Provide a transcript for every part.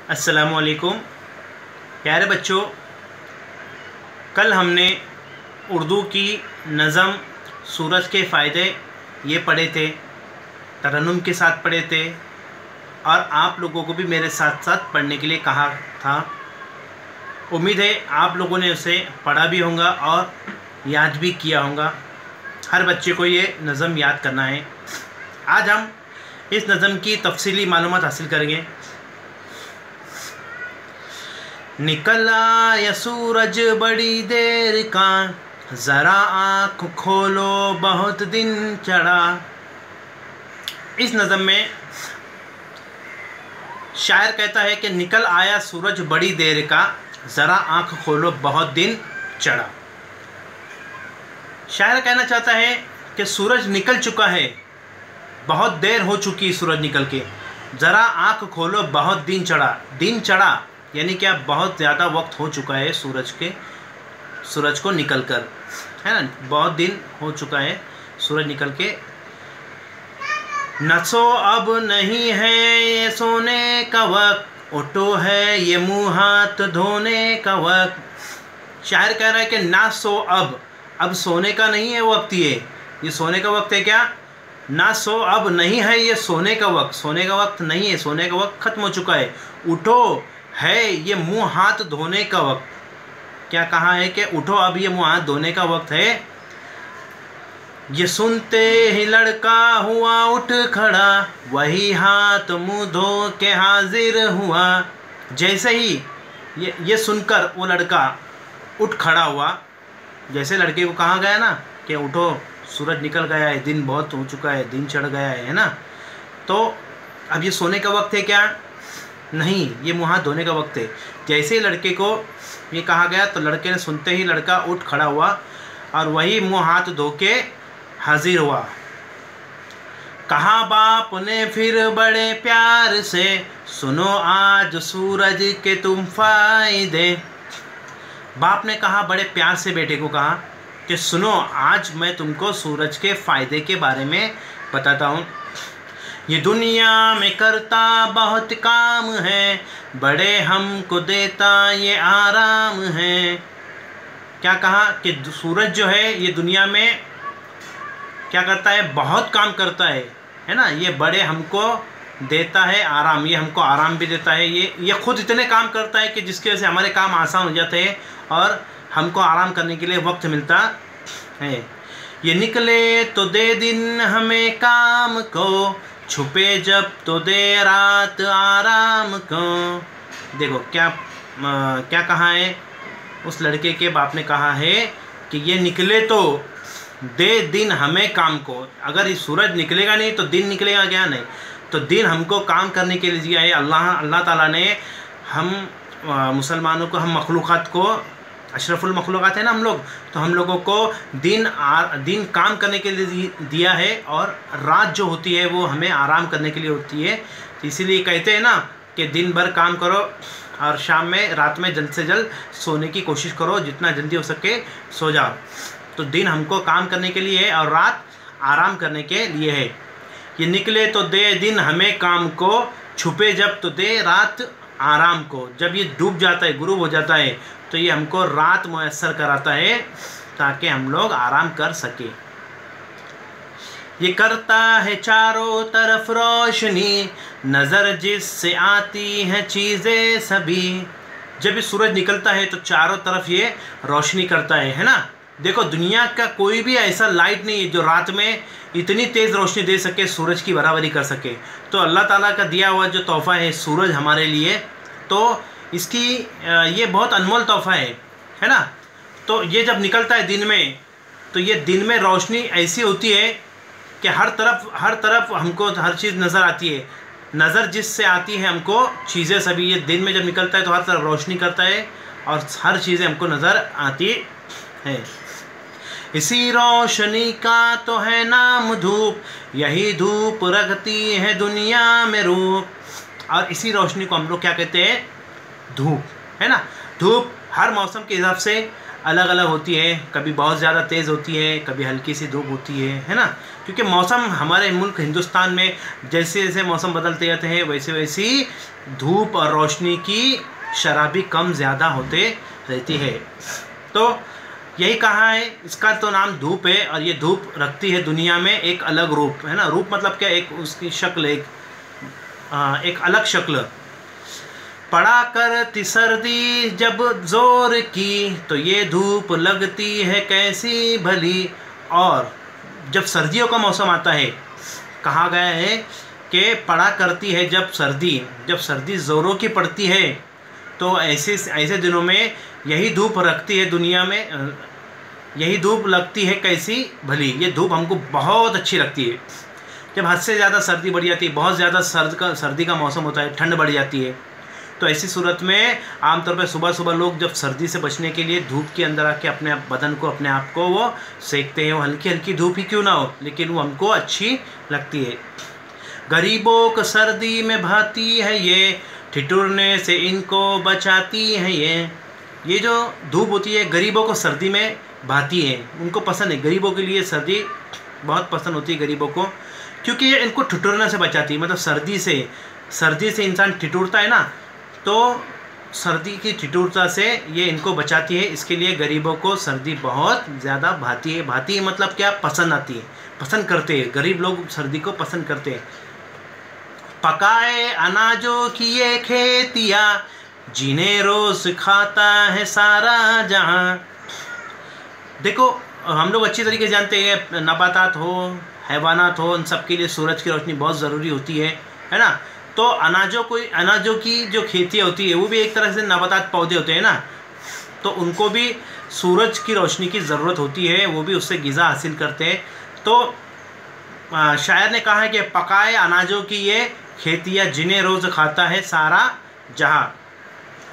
अस्सलामुअलैकुम प्यारे बच्चों, कल हमने उर्दू की नज़म सूरज के फ़ायदे ये पढ़े थे, तरन्नुम के साथ पढ़े थे और आप लोगों को भी मेरे साथ साथ पढ़ने के लिए कहा था। उम्मीद है आप लोगों ने उसे पढ़ा भी होगा और याद भी किया होगा। हर बच्चे को ये नज़म याद करना है। आज हम इस नज़म की तफसीली मालूमात हासिल करेंगे। निकल आया सूरज बड़ी देर का, ज़रा आँख खोलो बहुत दिन चढ़ा। इस नज़म में शायर कहता है कि निकल आया सूरज बड़ी देर का, ज़रा आँख खोलो बहुत दिन चढ़ा। शायर कहना चाहता है कि सूरज निकल चुका है, बहुत देर हो चुकी सूरज निकल के, ज़रा आँख खोलो बहुत दिन चढ़ा। दिन चढ़ा यानी क्या, बहुत ज़्यादा वक्त हो चुका है सूरज को निकल कर, है ना। बहुत दिन हो चुका है सूरज निकल के। न सो अब नहीं है ये सोने का वक्त, उठो है ये मुँह हाथ धोने का वक्त। शायर कह रहा है कि ना सो अब सोने का नहीं है वक्त, ये सोने का वक्त है क्या? ना सो अब नहीं है ये सोने का वक्त, सोने का वक्त नहीं है, सोने का वक्त ख़त्म हो चुका है। उठो है ये मुंह हाथ धोने का वक्त। क्या कहा है कि उठो अब ये मुंह हाथ धोने का वक्त है। ये सुनते ही लड़का हुआ उठ खड़ा, वही हाथ मुंह धो के हाजिर हुआ। जैसे ही ये सुनकर वो लड़का उठ खड़ा हुआ, जैसे लड़के को कहा गया ना कि उठो सूरज निकल गया है, दिन बहुत हो चुका है, दिन चढ़ गया है ना। तो अब ये सोने का वक्त है क्या? नहीं, ये मुँह हाथ धोने का वक्त है। जैसे ही लड़के को ये कहा गया तो लड़के ने सुनते ही लड़का उठ खड़ा हुआ और वही मुँह हाथ धो के हाजिर हुआ। कहा बाप ने फिर बड़े प्यार से, सुनो आज सूरज के तुम फायदे। बाप ने कहा बड़े प्यार से बेटे को कहा कि सुनो, आज मैं तुमको सूरज के फ़ायदे के बारे में बताता हूँ। ये दुनिया में करता बहुत काम है, बड़े हमको देता ये आराम है। क्या कहा कि सूरज जो है ये दुनिया में क्या करता है? बहुत काम करता है ना। ये बड़े हमको देता है आराम, ये हमको आराम भी देता है। ये खुद इतने काम करता है कि जिसकी वजह से हमारे काम आसान हो जाते हैं और हमको आराम करने के लिए वक्त मिलता है। ये निकले तो दे दिन हमें काम को, छुपे जब तो दे रात आराम को। देखो क्या कहा है उस लड़के के बाप ने कहा है कि ये निकले तो दे दिन हमें काम को। अगर ये सूरज निकलेगा नहीं तो दिन निकलेगा क्या? नहीं, तो दिन हमको काम करने के लिए दिया है। अल्लाह ताला ने हम मुसलमानों को, हम मखलूक़ात को, अशरफुल मखलूक़ात है ना हम लोग, तो हम लोगों को दिन काम करने के लिए दिया है और रात जो होती है वो हमें आराम करने के लिए होती है। तो इसीलिए कहते हैं ना कि दिन भर काम करो और शाम में, रात में जल्द से जल्द सोने की कोशिश करो, जितना जल्दी हो सके सो जाओ। तो दिन हमको काम करने के लिए है और रात आराम करने के लिए है। ये निकले तो दे दिन हमें काम को, छुपे जब तो दे रात आराम को। जब ये डूब जाता है, गुरूब हो जाता है, तो ये हमको रात मुयस्सर कराता है ताकि हम लोग आराम कर सके। ये करता है चारों तरफ रोशनी, नज़र जिससे आती हैं चीज़ें सभी। जब ये सूरज निकलता है तो चारों तरफ ये रोशनी करता है ना। देखो दुनिया का कोई भी ऐसा लाइट नहीं है जो रात में इतनी तेज़ रोशनी दे सके, सूरज की बराबरी कर सके। तो अल्लाह ताला का दिया हुआ जो तोहफ़ा है सूरज हमारे लिए, तो इसकी ये बहुत अनमोल तोहफ़ा है ना। तो ये जब निकलता है दिन में, तो ये दिन में रोशनी ऐसी होती है कि हर तरफ हमको हर चीज़ नज़र आती है। नज़र जिससे आती है हमको चीज़ें सभी, ये दिन में जब निकलता है तो हर तरफ रोशनी करता है और हर चीज़ें हमको नज़र आती है। इसी रोशनी का तो है नाम धूप, यही धूप रखती है दुनिया में रूप। और इसी रोशनी को हम लोग क्या कहते हैं? धूप, है ना। धूप हर मौसम के हिसाब से अलग अलग होती है, कभी बहुत ज़्यादा तेज़ होती है, कभी हल्की सी धूप होती है ना। क्योंकि मौसम हमारे मुल्क हिंदुस्तान में जैसे जैसे मौसम बदलते जाते हैं वैसे वैसी धूप और रोशनी की शरह भी कम ज़्यादा होते रहती है। तो यही कहा है, इसका तो नाम धूप है और ये धूप रखती है दुनिया में एक अलग रूप, है ना। रूप मतलब क्या, एक उसकी शक्ल, एक अलग शक्ल। पड़ा करती सर्दी जब जोर की, तो ये धूप लगती है कैसी भली। और जब सर्दियों का मौसम आता है, कहा गया है कि पड़ा करती है जब सर्दी ज़ोरों की पड़ती है, तो ऐसे दिनों में यही धूप रखती है दुनिया में, यही धूप लगती है कैसी भली। ये धूप हमको बहुत अच्छी लगती है। जब हद से ज़्यादा सर्दी बढ़ जाती है, बहुत ज़्यादा सर्दी का मौसम होता है, ठंड बढ़ जाती है, तो ऐसी सूरत में आमतौर पर सुबह सुबह लोग जब सर्दी से बचने के लिए धूप के अंदर आके अपने बदन को, अपने आप को वो सेकते हैं। वो हल्की हल्की धूप ही क्यों ना हो, लेकिन वो हमको अच्छी लगती है। गरीबों को सर्दी में भाती है ये, ठिठुरने से इनको बचाती है ये जो धूप होती है गरीबों को सर्दी में भाती है, उनको पसंद है। गरीबों के लिए सर्दी बहुत पसंद होती है गरीबों को, क्योंकि ये इनको ठिठुरने से बचाती है। मतलब सर्दी से इंसान ठिठुरता है ना, तो सर्दी की ठिठुरता से ये इनको बचाती है। इसके लिए गरीबों को सर्दी बहुत ज़्यादा भाती है। भाती है मतलब क्या, पसंद आती है, पसंद करते हैं। गरीब लोग सर्दी को पसंद करते हैं। पकाए अनाजों की ये खेतियाँ, जिन्हें रोज़ खाता है सारा जहां। देखो, हम लोग अच्छी तरीके से जानते हैं, नबातात हो, हैवानात हो, इन सब के लिए सूरज की रोशनी बहुत ज़रूरी होती है ना। तो अनाजों की जो खेती होती है वो भी एक तरह से नबातात पौधे होते हैं ना, तो उनको भी सूरज की रोशनी की ज़रूरत होती है, वो भी उससे ग़िज़ा हासिल करते हैं। तो शायर ने कहा है कि पकाए अनाजों की ये खेतियाँ, जिन्हें रोज़ खाता है सारा जहाँ।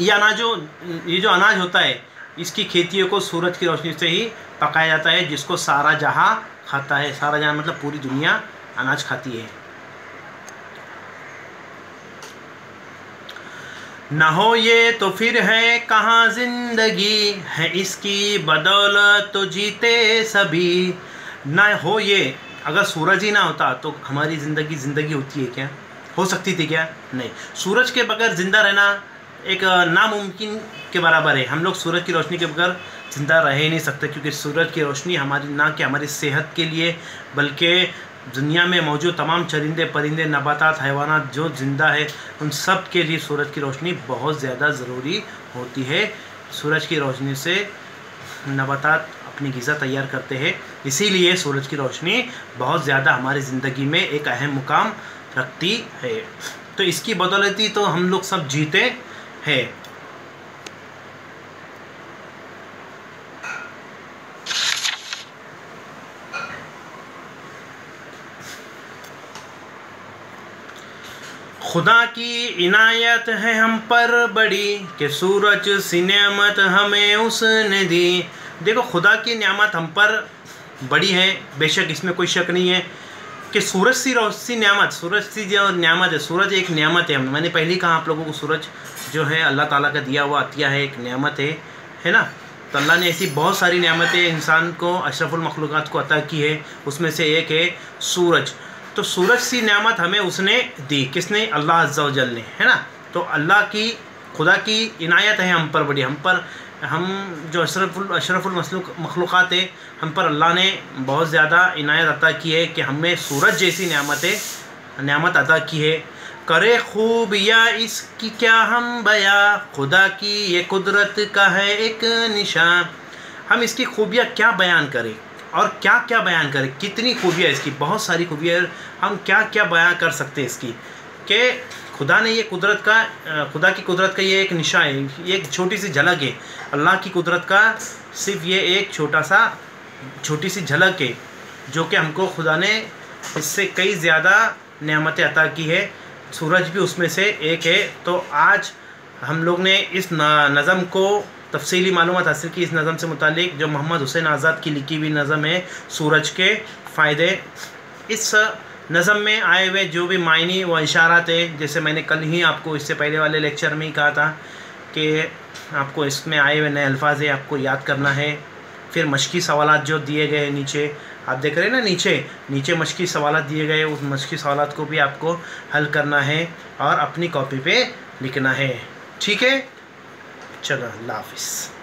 ये जो अनाज होता है, इसकी खेतियों को सूरज की रोशनी से ही पकाया जाता है, जिसको सारा जहाँ खाता है। सारा जहाँ मतलब पूरी दुनिया अनाज खाती है। न हो ये तो फिर है कहाँ ज़िंदगी, है इसकी बदौलत तो जीते सभी। न हो ये, अगर सूरज ही ना होता तो हमारी ज़िंदगी होती है क्या, हो सकती थी क्या? नहीं। सूरज के बगैर ज़िंदा रहना एक नामुमकिन के बराबर है। हम लोग सूरज की रोशनी के बगैर ज़िंदा रह ही नहीं सकते, क्योंकि सूरज की रोशनी हमारी सेहत के लिए, बल्कि दुनिया में मौजूद तमाम चरिंदे परिंदे, नबातात, हैवानात जो ज़िंदा है, उन सब के लिए सूरज की रोशनी बहुत ज़्यादा ज़रूरी होती है। सूरज की रोशनी से नबातात अपनी ग़िज़ा तैयार करते हैं, इसीलिए सूरज की रोशनी बहुत ज़्यादा हमारी ज़िंदगी में एक अहम मुकाम रखती है। तो इसकी बदौलती तो हम लोग सब जीते हैं। खुदा की इनायत है हम पर बड़ी, कि सूरज सी नेमत हमें उसने दी। देखो, खुदा की नेमत हम पर बड़ी है, बेशक इसमें कोई शक नहीं है कि सूरज सी नेमत, सूरज सी जो नेमत है, सूरज एक नेमत है। मैंने पहले ही कहा आप लोगों को, सूरज जो है अल्लाह ताला का दिया हुआ अतिया है, एक नेमत है ना। तो अल्लाह ने ऐसी बहुत सारी नेमतें इंसान को, अशरफुल मखलूक़ात को अता की है, उसमें से एक है सूरज। तो सूरज सी नेमत हमें उसने दी, किसने? अल्लाह अज़्ज़ा व जल ने, है ना। तो अल्लाह की, खुदा की इनायत है हम पर बड़ी। हम जो अशरफुल मखलूक़ात है, हम पर अल्लाह ने बहुत ज़्यादा इनायत अता की है कि हमें सूरज जैसी नेमत अता की है। करे खूब या इसकी क्या हम बया, खुदा की ये कुदरत का है एक निशान। हम इसकी खूबियाँ क्या बयान करें और क्या क्या बयान करें, कितनी खूबियाँ इसकी, बहुत सारी खूबियाँ, हम क्या क्या बयान कर सकते हैं इसकी, कि खुदा ने ये खुदा की कुदरत का ये एक निशान है, ये एक छोटी सी झलक है। अल्लाह की कुदरत का सिर्फ ये एक छोटी सी झलक है, जो कि हमको खुदा ने इससे कई ज़्यादा नेमतें अता की है। सूरज भी उसमें से एक है। तो आज हम लोग ने इस नज़म को तफसीली मालूमात हासिल की, इस नज़म से मुतालिक जो मोहम्मद हुसैन आज़ाद की लिखी हुई नज़म है सूरज के फ़ायदे। इस नज़म में आए हुए जो भी मायनी व इशारात है, जैसे मैंने कल ही आपको इससे पहले वाले लेक्चर में ही कहा था कि आपको इसमें आए हुए नए अल्फाज है आपको याद करना है। फिर मशकी सवालात जो दिए गए हैं नीचे आप देख रहे हैं ना, नीचे मशकी सवालात दिए गए, उस मशकी सवालात को भी आपको हल करना है और अपनी कॉपी पे लिखना है। ठीक है, चलो अल्लाह हाफिज़।